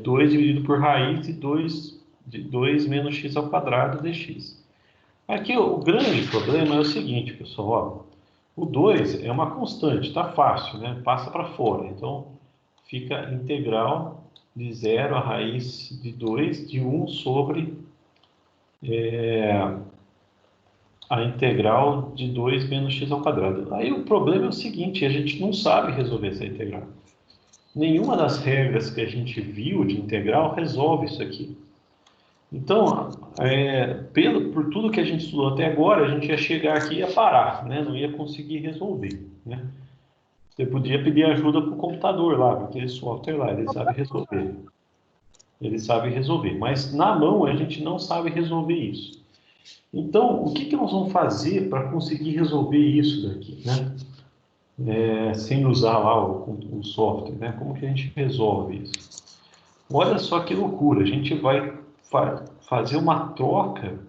[SPEAKER 1] 2 dividido por raiz de 2 menos x ao quadrado dx. Aqui o grande problema é o seguinte, pessoal, ó, o 2 é uma constante, está fácil, né? Passa para fora. Então, fica integral de 0 a raiz de 2 de 1 sobre a integral de 2 menos x ao quadrado. Aí o problema é o seguinte, a gente não sabe resolver essa integral. Nenhuma das regras que a gente viu de integral resolve isso aqui. Então, por tudo que a gente estudou até agora, a gente ia chegar aqui e ia parar, né? Não ia conseguir resolver, né? Você podia pedir ajuda para o computador lá, aquele software lá, ele sabe resolver. Ele sabe resolver, mas na mão a gente não sabe resolver isso. Então, o que nós vamos fazer para conseguir resolver isso daqui, né? Sem usar lá o software, né? Como que a gente resolve isso? Olha só que loucura, a gente vai fazer uma troca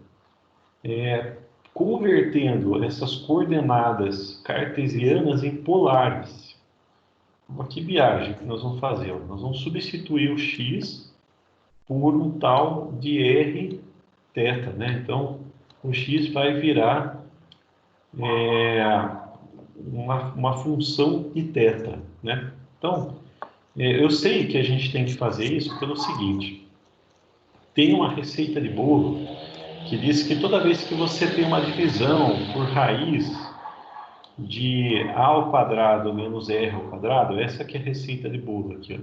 [SPEAKER 1] convertendo essas coordenadas cartesianas em polares. Olha que viagem que nós vamos fazer. Nós vamos substituir o x por um tal de r θ, né? Então, o x vai virar uma função de θ, né? Então, eu sei que a gente tem que fazer isso pelo seguinte. Tem uma receita de bolo que diz que toda vez que você tem uma divisão por raiz de a ao quadrado menos r ao quadrado, essa aqui é a receita de bolo aqui, ó,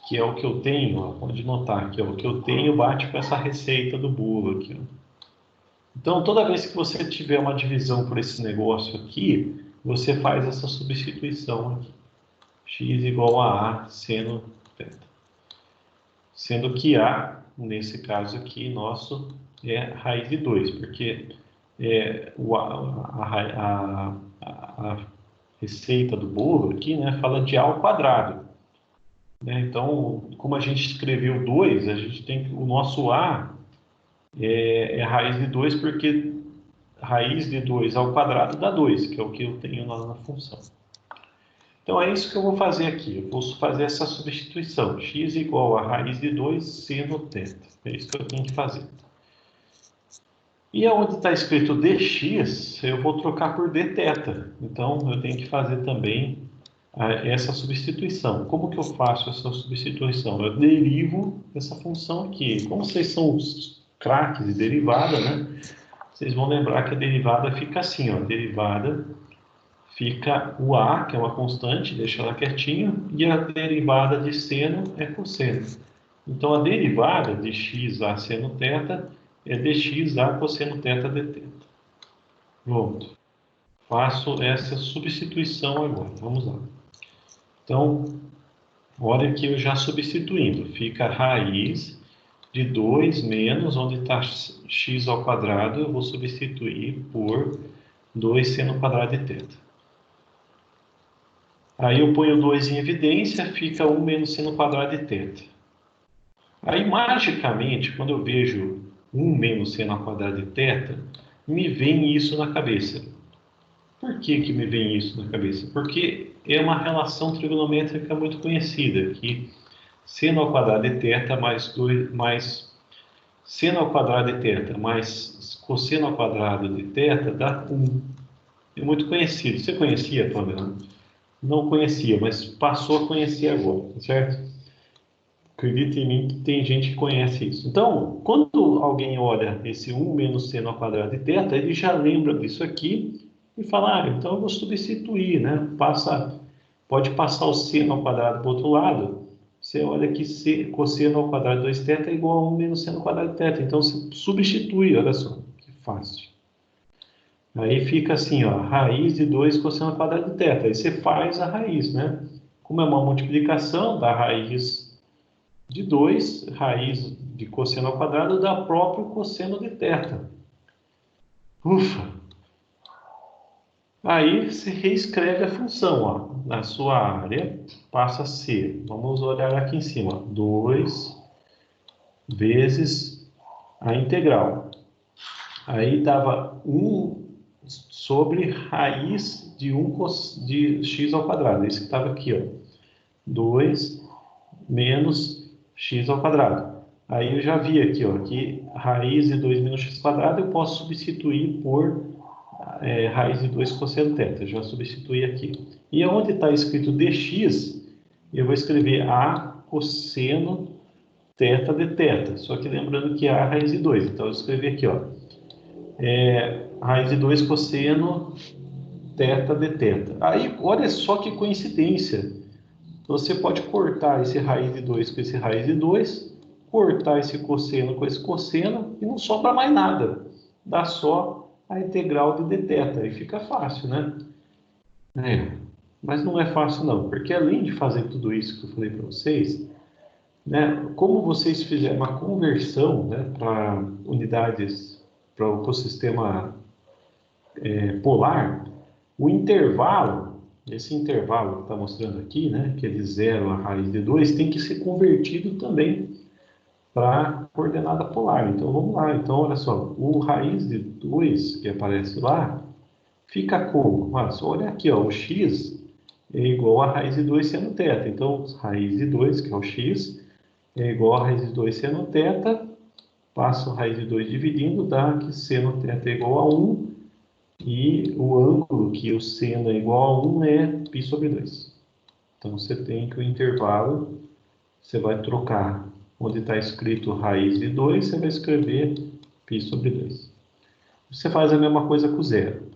[SPEAKER 1] que é o que eu tenho, ó, pode notar aqui, ó, o que eu tenho bate com essa receita do bolo aqui, ó. Então, toda vez que você tiver uma divisão por esse negócio aqui, você faz essa substituição aqui. X igual a seno θ. Sendo que A, nesse caso aqui, nosso é raiz de 2, porque a receita do bolo aqui, né, fala de A ao quadrado. Né? Então, como a gente escreveu 2, a gente tem que, o nosso A é raiz de 2, porque raiz de 2 ao quadrado dá 2, que é o que eu tenho lá na função. Então, é isso que eu vou fazer aqui. Eu vou fazer essa substituição. X igual a raiz de 2 seno θ. É isso que eu tenho que fazer. E onde está escrito dx, eu vou trocar por dθ. Então, eu tenho que fazer também essa substituição. Como que eu faço essa substituição? Eu derivo essa função aqui. Como vocês são os craques de derivada, né? vocês vão lembrar que a derivada fica assim, ó. A derivada fica o A, que é uma constante, deixa ela quietinho, e a derivada de seno é cosseno. Então, a derivada de x a seno θ é dx a cosseno θ dθ. Pronto. Faço essa substituição agora. Vamos lá. Então, olha aqui eu já substituindo. Fica raiz de 2 menos, onde está x ao quadrado, eu vou substituir por 2 seno quadrado de θ. Aí eu ponho 2 em evidência, fica 1 menos seno quadrado de θ. Aí, magicamente, quando eu vejo 1 menos seno ao quadrado de θ, me vem isso na cabeça. Por que que me vem isso na cabeça? Porque é uma relação trigonométrica muito conhecida, que seno ao quadrado de θ mais seno ao quadrado de θ mais cosseno ao quadrado de θ dá 1. É muito conhecido. Você conhecia, Pamela? Não conhecia, mas passou a conhecer agora, tá certo? Acredite em mim que tem gente que conhece isso. Então, quando alguém olha esse 1 menos seno ao quadrado de θ, ele já lembra disso aqui e fala, então eu vou substituir, né? Pode passar o seno ao quadrado para o outro lado. Você olha que cosseno ao quadrado de 2θ é igual a 1 menos seno ao quadrado de θ. Então, você substitui, olha só, que fácil. Aí fica assim, ó, raiz de 2 cosseno ao quadrado de θ. Aí você faz a raiz, né? Como é uma multiplicação da raiz de 2, raiz de cosseno ao quadrado, dá próprio cosseno de θ. Ufa! Aí você reescreve a função, ó. Na sua área passa a ser, vamos olhar aqui em cima, 2 vezes a integral. Aí dava 1 sobre raiz de 1 de x ao quadrado. Esse que estava aqui, ó. 2 menos x ao quadrado. Aí eu já vi aqui, ó, que raiz de 2 menos x quadrado eu posso substituir por raiz de 2 cosseno θ. Já substituí aqui. E onde está escrito dx, eu vou escrever a cosseno θ de θ. Só que lembrando que é a raiz de 2. Então eu escrevi aqui, ó, raiz de 2 cosseno θ de θ. Aí, olha só que coincidência. Você pode cortar esse raiz de 2 com esse raiz de 2, cortar esse cosseno com esse cosseno e não sobra mais nada. Dá só a integral de dθ. Aí fica fácil, né? Mas não é fácil não, porque além de fazer tudo isso que eu falei para vocês, né, como vocês fizeram uma conversão, né, para unidades, para o ecossistema polar, o intervalo, esse intervalo que está mostrando aqui, né, que é de 0 a raiz de 2, tem que ser convertido também para coordenada polar. Então, vamos lá. Então, olha só, o raiz de 2 que aparece lá, fica como? Só olha aqui, ó, o x é igual a raiz de 2 seno θ. Então, raiz de 2, que é o x, é igual a raiz de 2 seno θ, passo a raiz de 2 dividindo, dá que seno θ é igual a 1, e o ângulo que o seno é igual a 1 é π sobre 2. Então, você tem que o intervalo, você vai trocar onde está escrito raiz de 2, você vai escrever π sobre 2. Você faz a mesma coisa com o zero.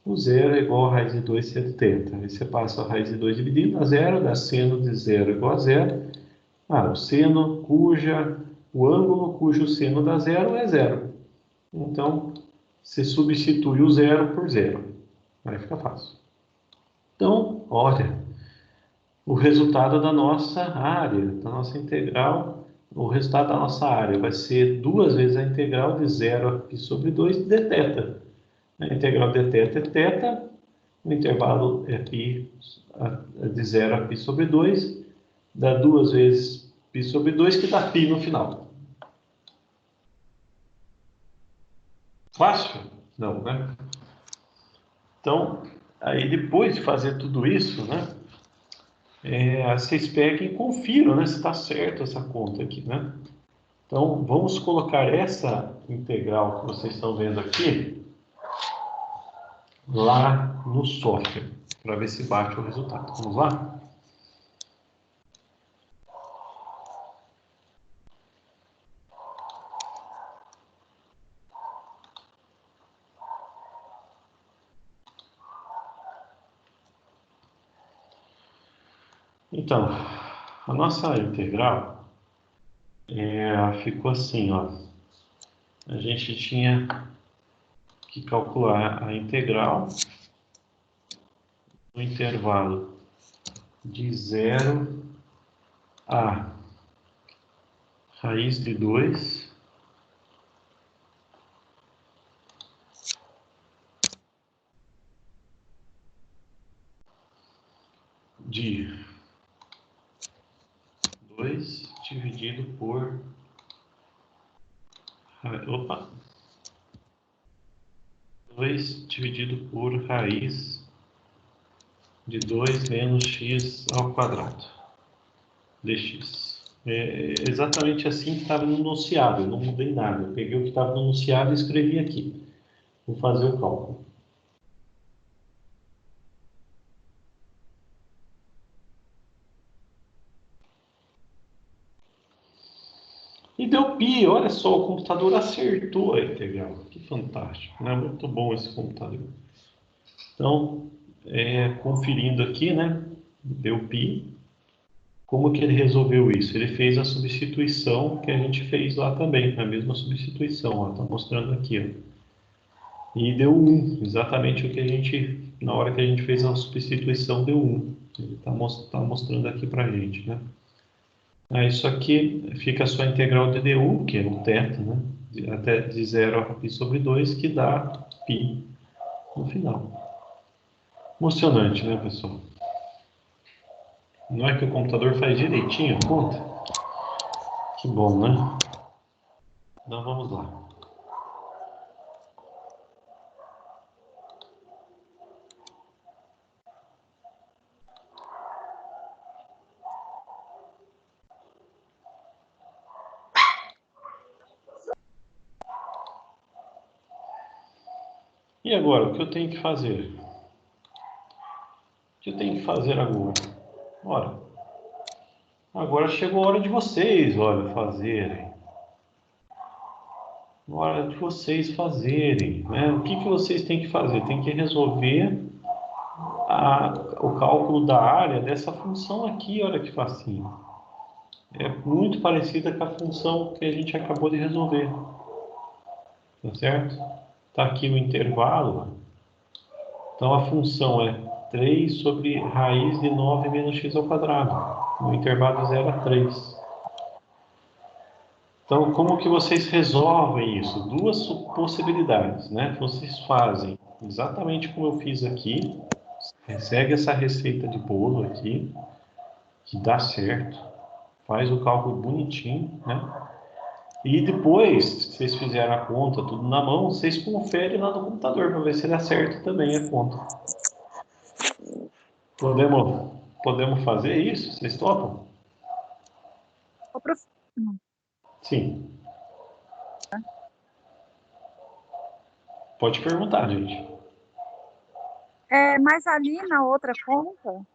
[SPEAKER 1] O zero é igual a raiz de 2 seno θ. Aí você passa a raiz de 2 dividindo a zero, dá seno de zero igual a zero. O seno o ângulo cujo seno dá zero é zero. Então, você substitui o zero por zero. Vai ficar fácil. Então, olha, o resultado da nossa área, da nossa integral, o resultado da nossa área vai ser 2 vezes a integral de 0 a π sobre 2 de θ. A integral de θ é θ, o intervalo é π de 0 a π sobre 2, dá 2 vezes π sobre 2, que dá π no final. Fácil? Não, né? Então, aí depois de fazer tudo isso, né, vocês peguem e confiram, né, se está certo essa conta aqui, né? Então, vamos colocar essa integral que vocês estão vendo aqui lá no software, para ver se bate o resultado. Vamos lá? Então, a nossa integral ficou assim, ó. A gente tinha que calcular a integral no intervalo de 0 a raiz de 2 de 2 dividido por 2 dividido por raiz de 2 menos x ao quadrado dx. É exatamente assim que estava no enunciado, eu não mudei nada. Eu peguei o que estava no enunciado e escrevi aqui. Vou fazer o cálculo. E deu pi, olha só, o computador acertou a integral. Que fantástico, né? Muito bom esse computador. Então, conferindo aqui, né? Deu pi. Como que ele resolveu isso? Ele fez a substituição que a gente fez lá também, a mesma substituição, está mostrando aqui, ó. E deu 1, exatamente o que a gente, na hora que a gente fez a substituição, deu 1. Ele está mostrando aqui para a gente, né? Isso aqui fica a sua integral de du, que é o θ, né? Até de 0 a π sobre 2, que dá π no final. Emocionante, né, pessoal? Não é que o computador faz direitinho a conta? Que bom, né? Então vamos lá. E agora, o que eu tenho que fazer? O que eu tenho que fazer agora? Ora, agora chegou a hora de vocês, olha, fazerem. Hora de vocês fazerem, né? O que vocês têm que fazer? Tem que resolver o cálculo da área dessa função aqui, olha que facinho. É muito parecida com a função que a gente acabou de resolver. Tá certo? Tá aqui o intervalo. Então a função é 3 sobre raiz de 9 menos x ao quadrado. No intervalo de 0 a 3. Então, como que vocês resolvem isso? Duas possibilidades, né? Vocês fazem exatamente como eu fiz aqui. Segue essa receita de bolo aqui, que dá certo. Faz o cálculo bonitinho, né? E depois, que vocês fizeram a conta, tudo na mão, vocês conferem lá no computador para ver se dá certo também a conta. Podemos fazer isso? Vocês topam? Sim. Pode perguntar, gente.
[SPEAKER 3] Mas ali na outra conta,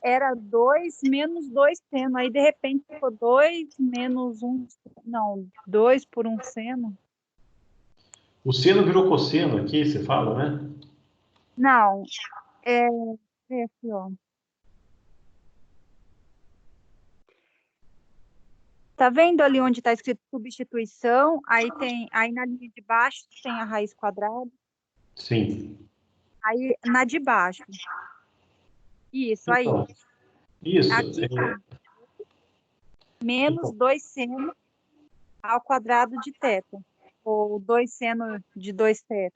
[SPEAKER 3] era 2 menos 2 seno. Aí, de repente, ficou 2 menos 1. Não, 2 por 1 seno.
[SPEAKER 1] O seno virou cosseno aqui, você fala, né?
[SPEAKER 3] Não, aqui, ó. Tá vendo ali onde está escrito substituição? Aí na linha de baixo tem a raiz quadrada.
[SPEAKER 1] Sim.
[SPEAKER 3] Aí na de baixo. Isso, aí.
[SPEAKER 1] Então, isso.
[SPEAKER 3] Aqui tá. Menos 2 seno ao quadrado de θ. Ou 2 seno de 2 θ.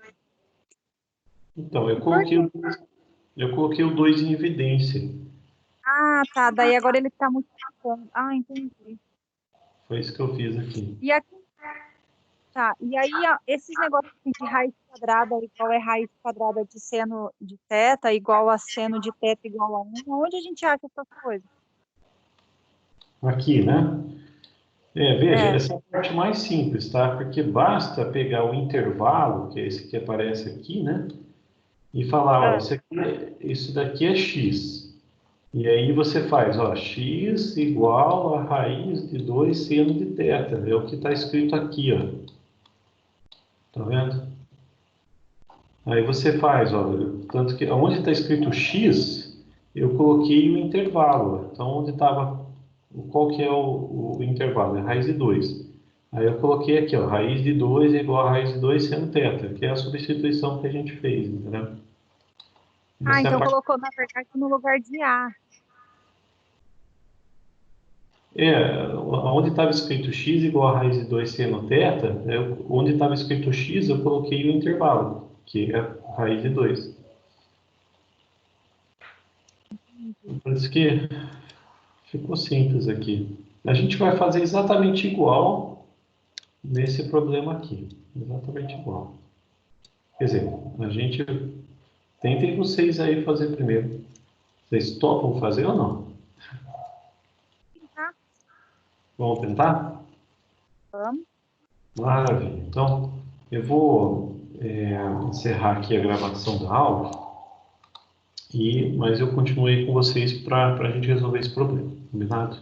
[SPEAKER 1] Então, eu coloquei o 2 em evidência.
[SPEAKER 3] Ah, tá. Daí agora ele está multiplicando. Ah, entendi.
[SPEAKER 1] Foi isso que eu fiz aqui.
[SPEAKER 3] E aqui, tá. E aí, ó, esses negócios assim, de raiz quadrada igual é raiz quadrada de seno de θ, igual a seno de θ igual a 1, onde a gente acha essas coisas?
[SPEAKER 1] Aqui, né? Veja, essa é a parte mais simples, tá? Porque basta pegar o intervalo, que é esse que aparece aqui, né? E falar, ó, isso daqui é x. E aí você faz, ó, x igual a raiz de 2 seno de θ. É o que está escrito aqui, ó. Tá vendo? Aí você faz, ó, tanto que onde está escrito x, eu coloquei o intervalo. Então, onde estava, qual que é o intervalo? É raiz de 2. Aí eu coloquei aqui, ó, raiz de 2 é igual a raiz de 2 seno θ, que é a substituição que a gente fez, entendeu?
[SPEAKER 3] Ah,
[SPEAKER 1] Essa é a
[SPEAKER 3] então
[SPEAKER 1] parte-
[SPEAKER 3] colocou, na verdade, no lugar de A.
[SPEAKER 1] Onde estava escrito x igual a raiz de 2 seno θ, onde estava escrito x, eu coloquei o intervalo, que é a raiz de 2. Por isso que ficou simples aqui. A gente vai fazer exatamente igual nesse problema aqui. Exatamente igual. Quer dizer, a gente... Tentem vocês aí fazer primeiro. Vocês topam fazer ou não?
[SPEAKER 3] Tá?
[SPEAKER 1] Vamos tentar?
[SPEAKER 3] Vamos.
[SPEAKER 1] Maravilha. Então, eu vou encerrar aqui a gravação da aula, mas eu continuo aí com vocês para a gente resolver esse problema. Combinado?